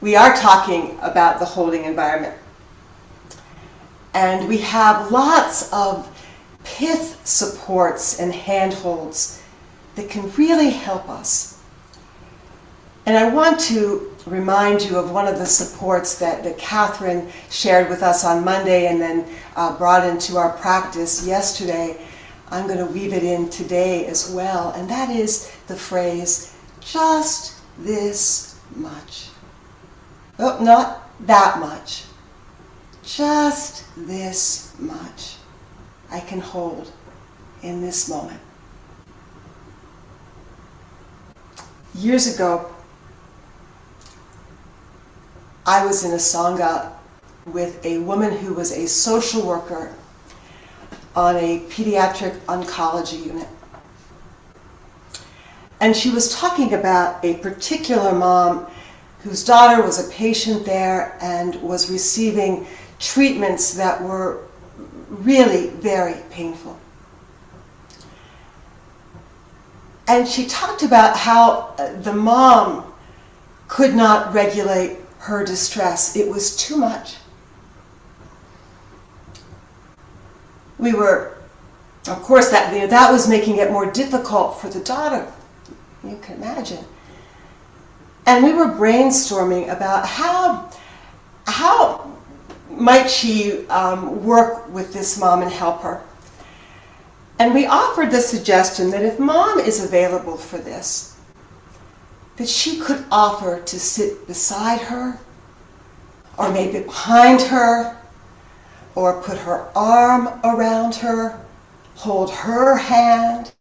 we are talking about the holding environment. And we have lots of pith supports and handholds that can really help us. And I want to remind you of one of the supports that Catherine shared with us on Monday and then brought into our practice yesterday. I'm going to weave it in today as well, and that is the phrase, just this much. Oh, not that much. Just this much I can hold in this moment. Years ago, I was in a Sangha with a woman who was a social worker on a pediatric oncology unit. And she was talking about a particular mom whose daughter was a patient there and was receiving treatments that were really very painful. And she talked about how the mom could not regulate her distress. It was too much. We were, of course, that was making it more difficult for the daughter. You can imagine. And we were brainstorming about how might she work with this mom and help her. And we offered the suggestion that if mom is available for this, that she could offer to sit beside her, or maybe behind her, or put her arm around her, hold her hand,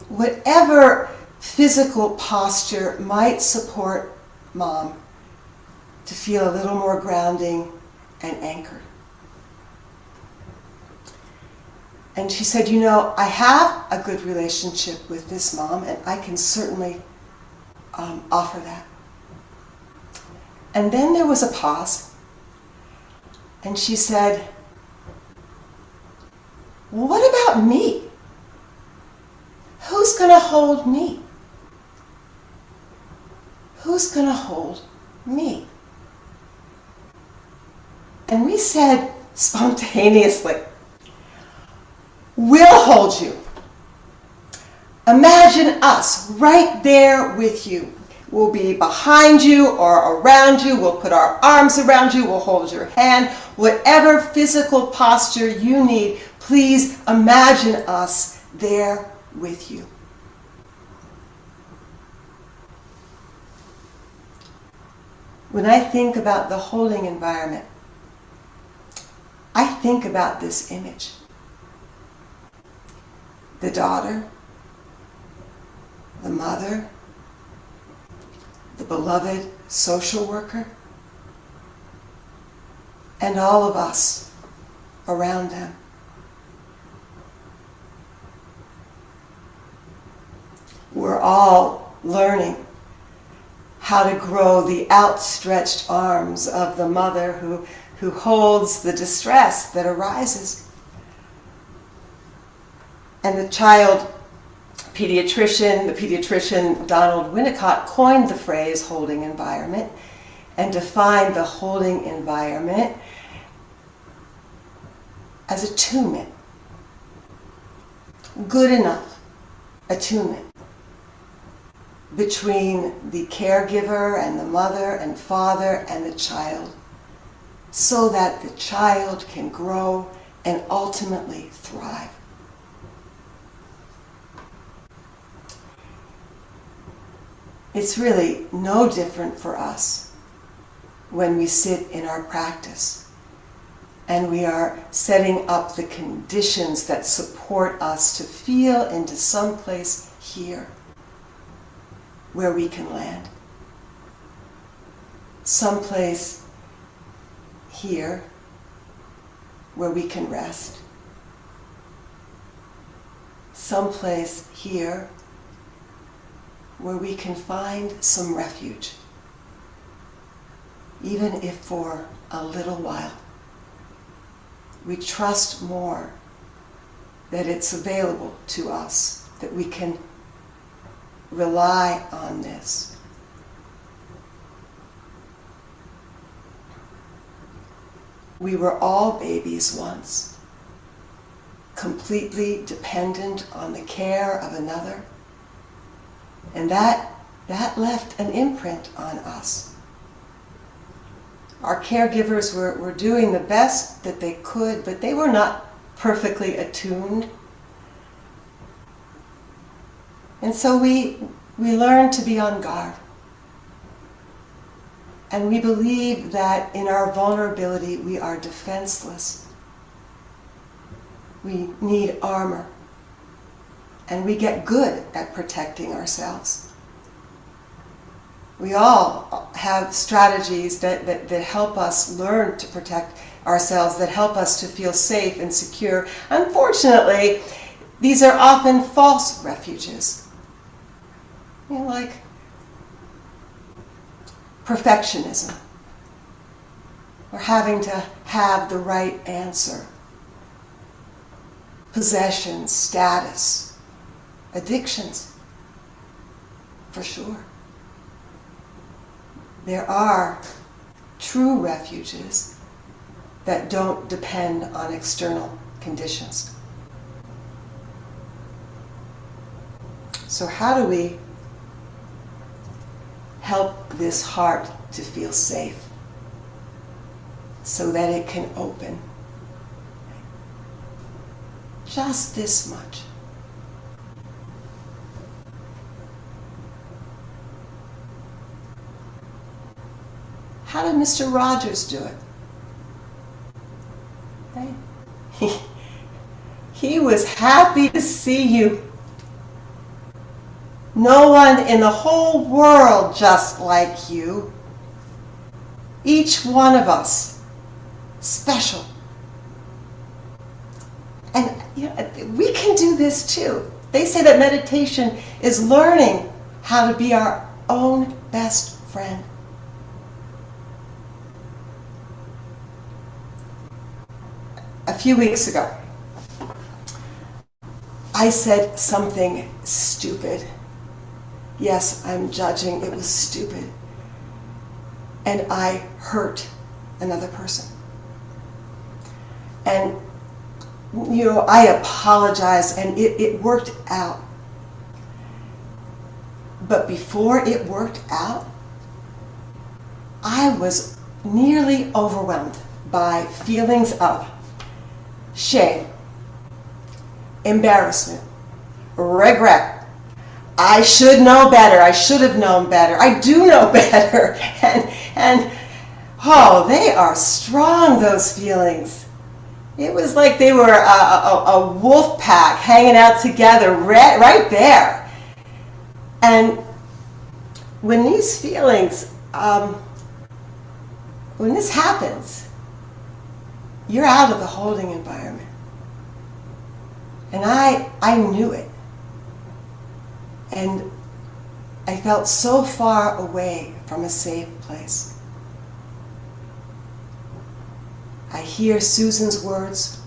whatever physical posture might support mom to feel a little more grounding and anchored. And she said, you know, I have a good relationship with this mom, and I can certainly offer that. And then there was a pause, and she said, well, what about me? Who's going to hold me? Who's going to hold me? And we said spontaneously, we'll hold you. Imagine us right there with you. We'll be behind you or around you. We'll put our arms around you. We'll hold your hand. Whatever physical posture you need, please imagine us there with you. When I think about the holding environment, I think about this image. The daughter, the mother, the beloved social worker, and all of us around them. We're all learning how to grow the outstretched arms of the mother who holds the distress that arises. And the pediatrician Donald Winnicott coined the phrase holding environment and defined the holding environment as attunement. Good enough attunement between the caregiver and the mother and father and the child, so that the child can grow and ultimately thrive. It's really no different for us when we sit in our practice and we are setting up the conditions that support us to feel into some place here where we can land. Someplace here where we can rest. Someplace here where we can find some refuge, even if for a little while. We trust more that it's available to us, that we can rely on this. we were all babies once, completely dependent on the care of another. And that left an imprint on us. Our caregivers were doing the best that they could, but they were not perfectly attuned. And so we learned to be on guard. And we believe that in our vulnerability we are defenseless. We need armor. And we get good at protecting ourselves. We all have strategies that help us learn to protect ourselves, that help us to feel safe and secure. Unfortunately, these are often false refuges. You know, like perfectionism, or having to have the right answer, possessions, status, addictions, for sure. There are true refuges that don't depend on external conditions. So how do we help this heart to feel safe so that it can open? Just this much. How did Mr. Rogers do it? Hey. He was happy to see you. No one in the whole world just like you. Each one of us special. And you know, we can do this too. They say that meditation is learning how to be our own best friend. A few weeks ago, I said something stupid. Yes, I'm judging. It was stupid. And I hurt another person. And, you know, I apologized, and it worked out. But before it worked out, I was nearly overwhelmed by feelings of shame, embarrassment, regret. I should know better. I should have known better. I do know better. And oh, they are strong, those feelings. It was like they were a wolf pack hanging out together right there. And when these feelings, when this happens, you're out of the holding environment. And I knew it. And I felt so far away from a safe place. I hear Susan's words: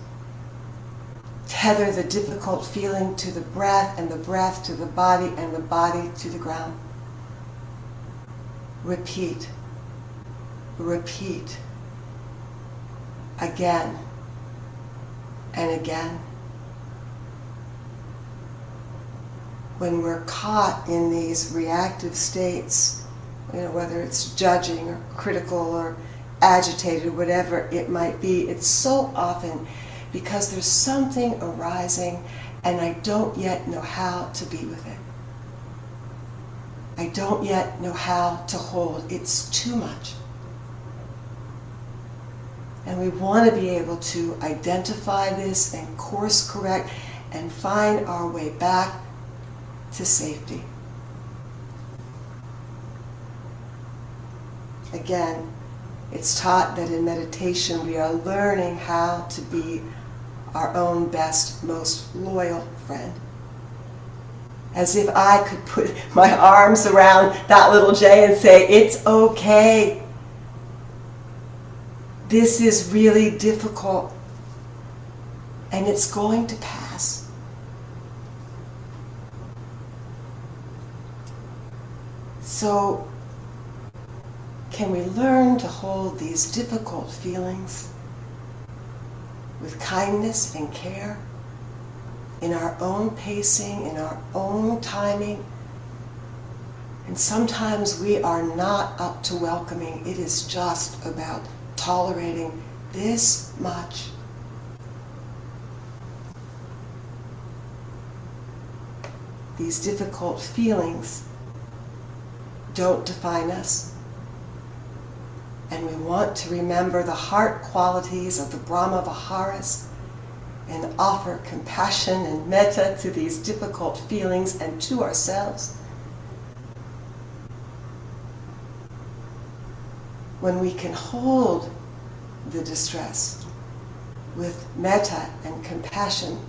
tether the difficult feeling to the breath, and the breath to the body, and the body to the ground. Repeat. Repeat. Again and again. When we're caught in these reactive states, you know, whether it's judging or critical or agitated, whatever it might be, it's so often because there's something arising and I don't yet know how to be with it. I don't yet know how to hold. It's too much. And we want to be able to identify this and course correct and find our way back to safety. Again, it's taught that in meditation we are learning how to be our own best, most loyal friend. As if I could put my arms around that little Jaye and say, it's okay. This is really difficult, and it's going to pass. So, can we learn to hold these difficult feelings with kindness and care, in our own pacing, in our own timing. And sometimes we are not up to welcoming. It is just about tolerating this much. These difficult feelings don't define us. And we want to remember the heart qualities of the Brahma Viharas and offer compassion and metta to these difficult feelings and to ourselves. When we can hold the distress with metta and compassion,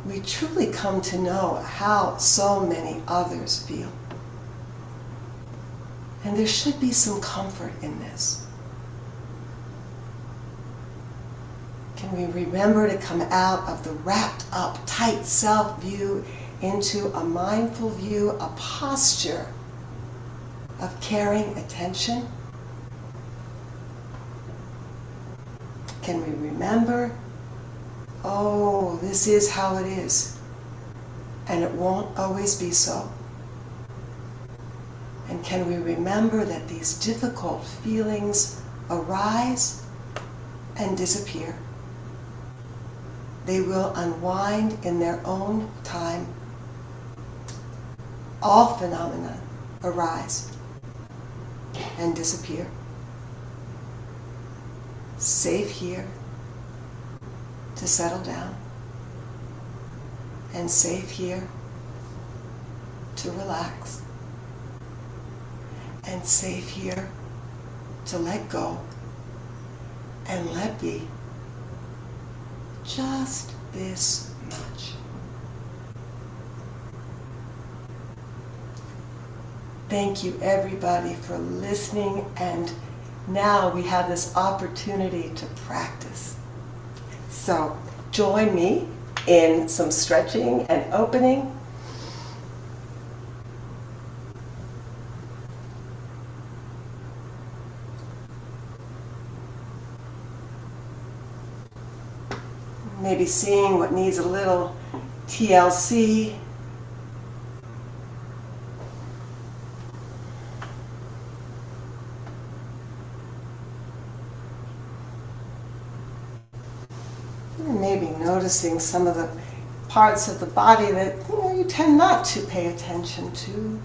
we truly come to know how so many others feel. And there should be some comfort in this. Can we remember to come out of the wrapped up, tight self-view into a mindful view, a posture of caring attention? Can we remember, oh, this is how it is, and it won't always be so? And can we remember that these difficult feelings arise and disappear? They will unwind in their own time. All phenomena arise and disappear. Safe here to settle down, and safe here to relax, and safe here to let go and let be. Just this much. Thank you, everybody, for listening, and now we have this opportunity to practice. So join me in some stretching and opening. Maybe seeing what needs a little TLC. Maybe noticing some of the parts of the body that you tend not to pay attention to.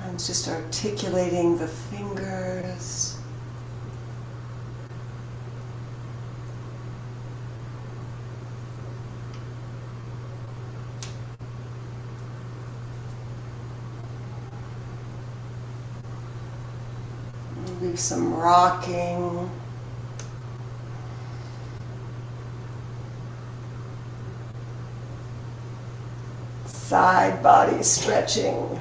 I'm just articulating the fingers. Maybe some rocking. Side body stretching.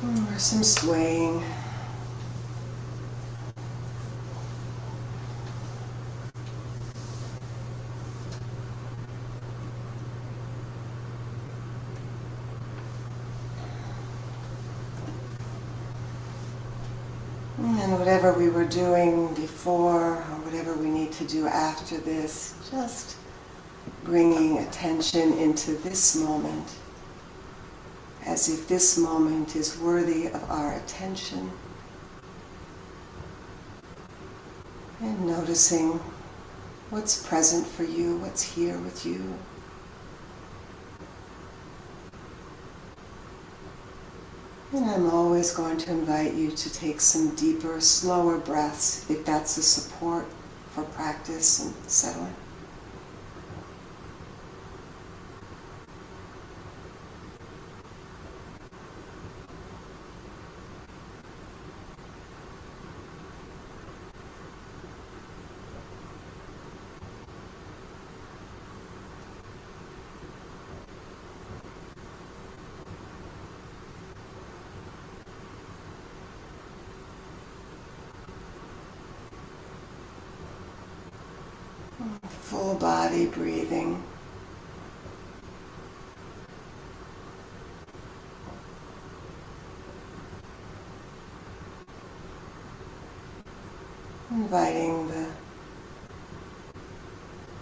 Or some swaying. And whatever we were doing before, or whatever we need to do after this, just bringing attention into this moment, as if this moment is worthy of our attention. And noticing what's present for you, what's here with you. And I'm always going to invite you to take some deeper, slower breaths if that's a support for practice and settling. Full body breathing. Inviting the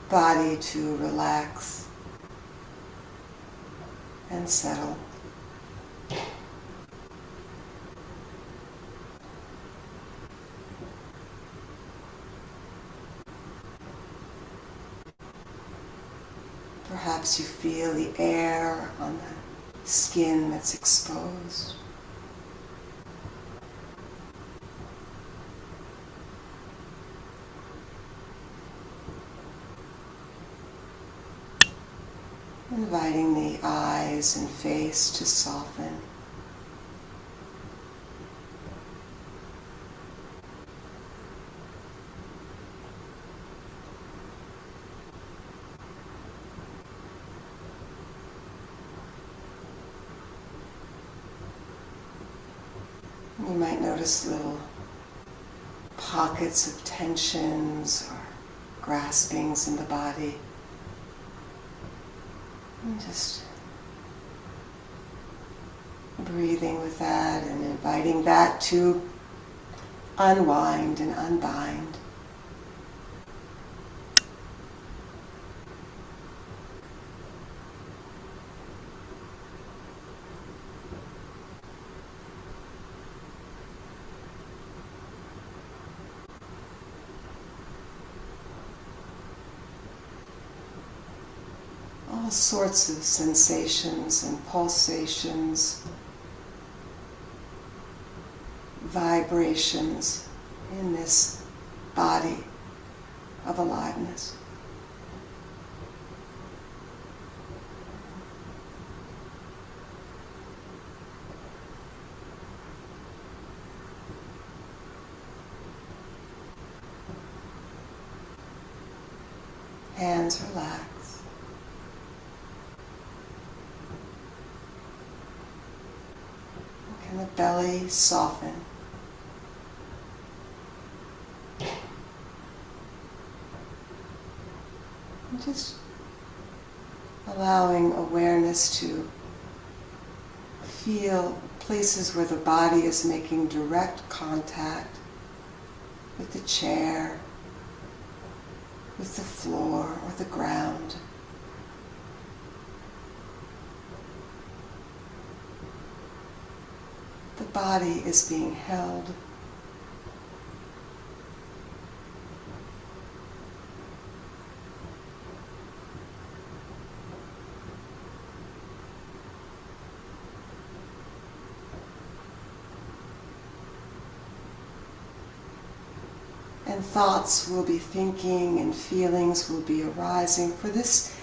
body to relax and settle. Perhaps you feel the air on the skin that's exposed. Inviting the eyes and face to soften. You might notice little pockets of tensions or graspings in the body. And just breathing with that and inviting that to unwind and unbind. All sorts of sensations and pulsations, vibrations in this body of aliveness. Hands relax. Can the belly soften? And just allowing awareness to feel places where the body is making direct contact with the chair, with the floor or the ground. The body is being held. And thoughts will be thinking and feelings will be arising. For this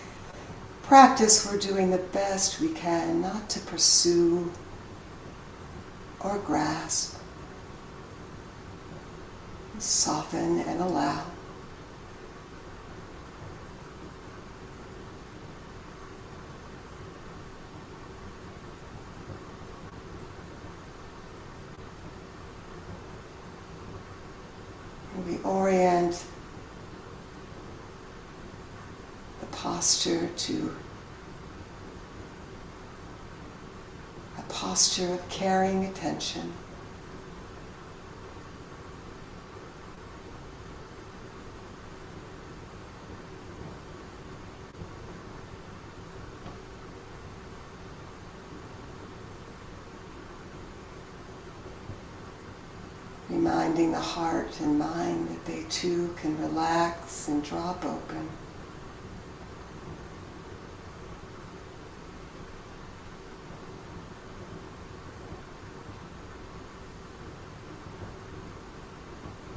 practice, we're doing the best we can not to pursue or grasp. Soften and allow. And we orient the posture to a posture of caring attention. Reminding the heart and mind that they too can relax and drop open.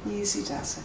Easy does it.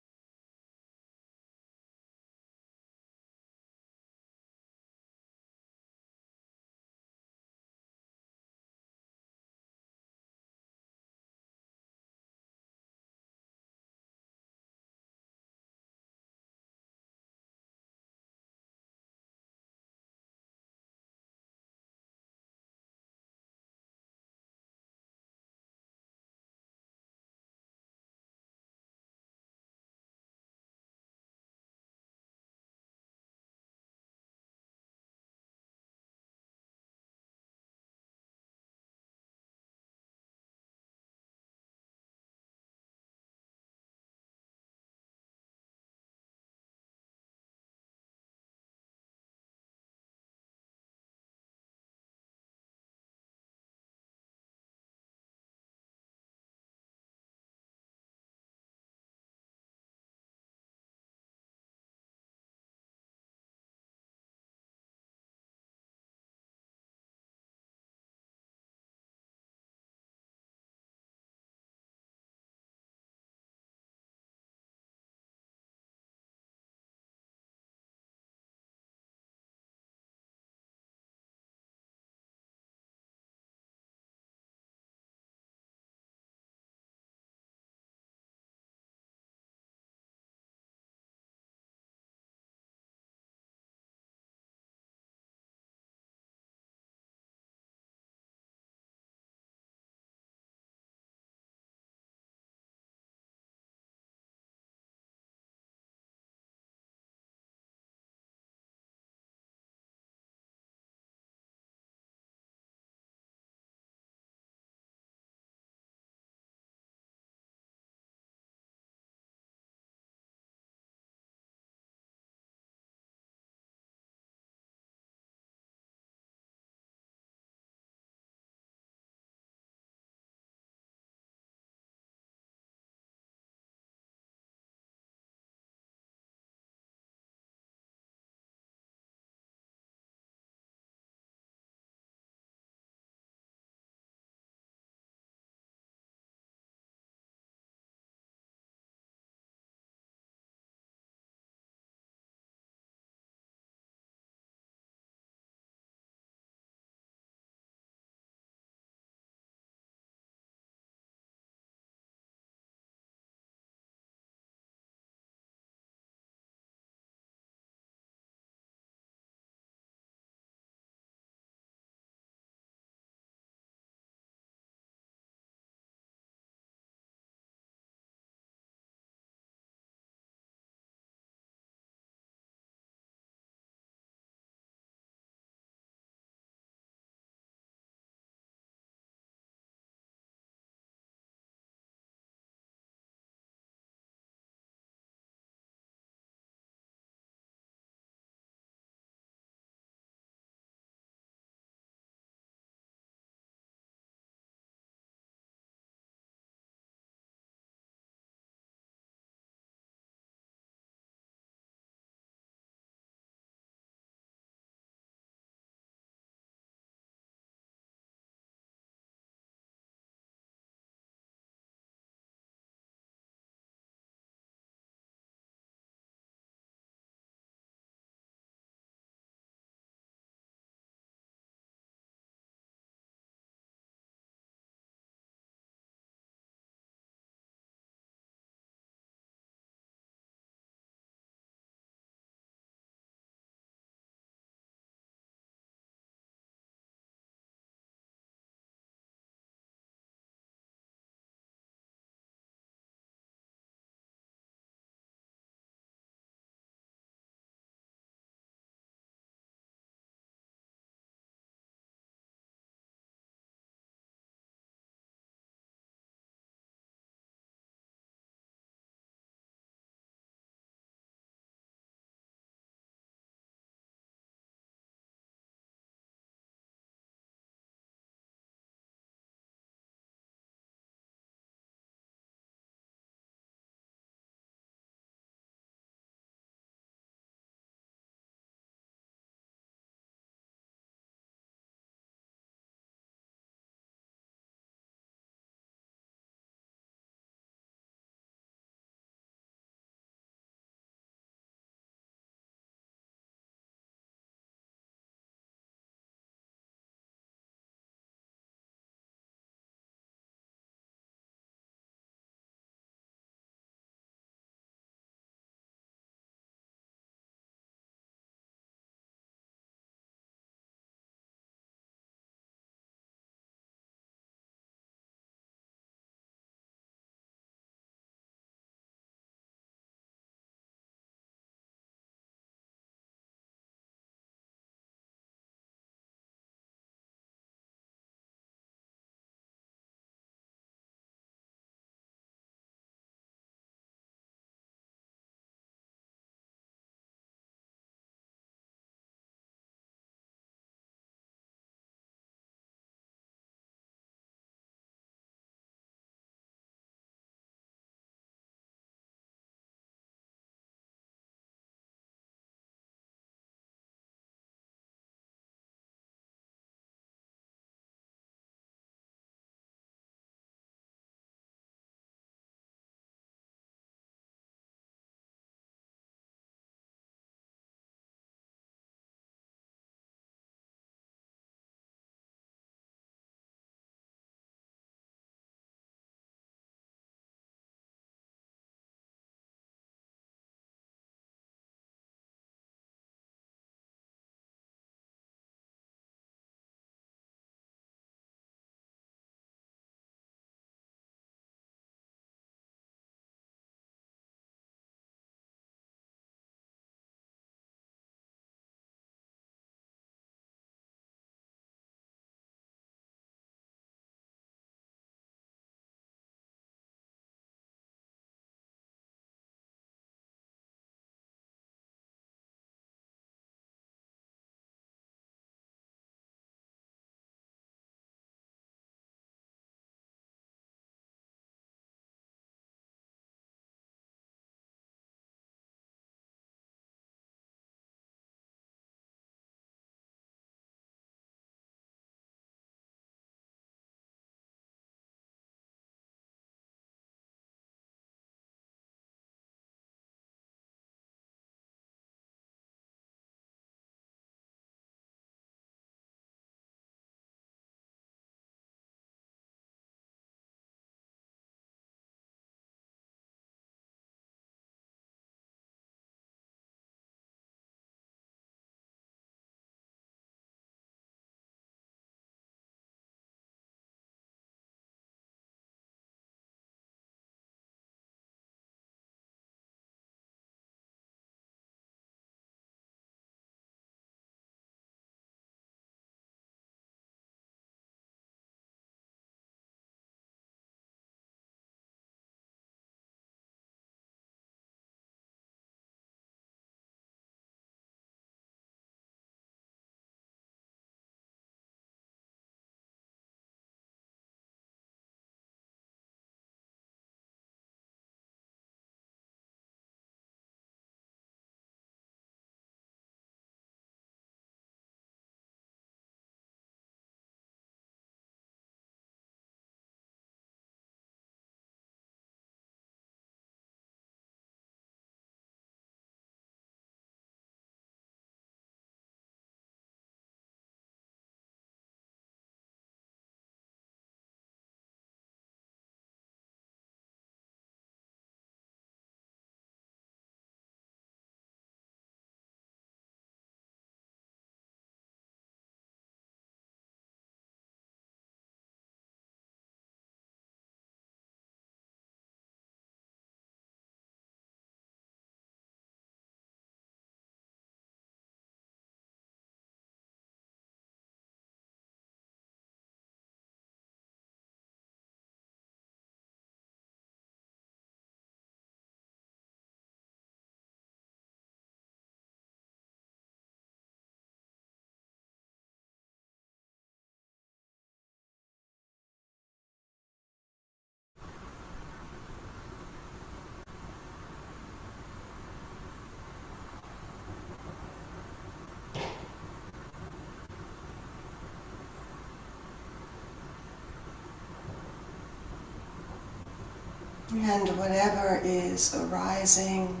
And whatever is arising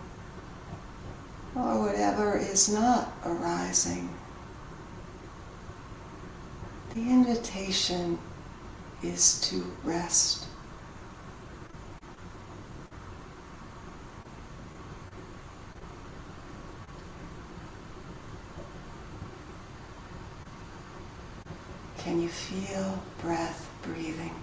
or whatever is not arising, the invitation is to rest. Can you feel breath breathing?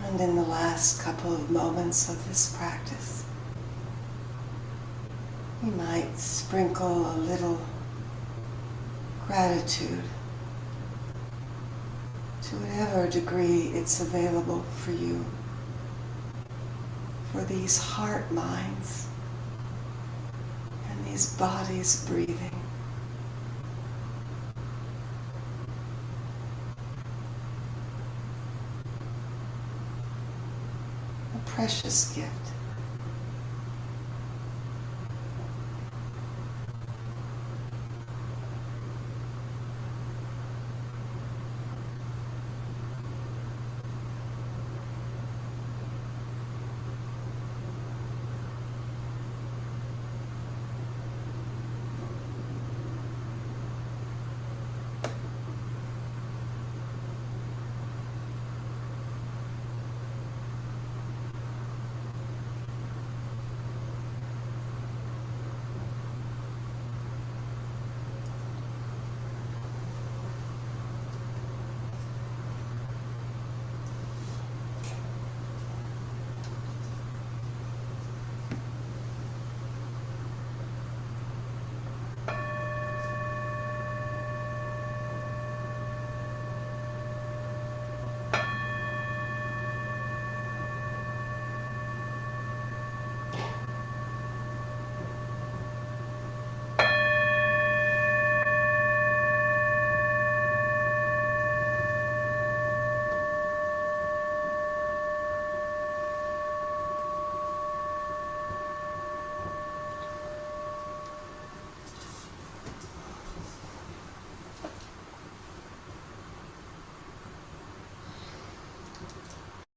And in the last couple of moments of this practice, you might sprinkle a little gratitude to whatever degree it's available for you, for these heart minds and these bodies breathing. A precious gift.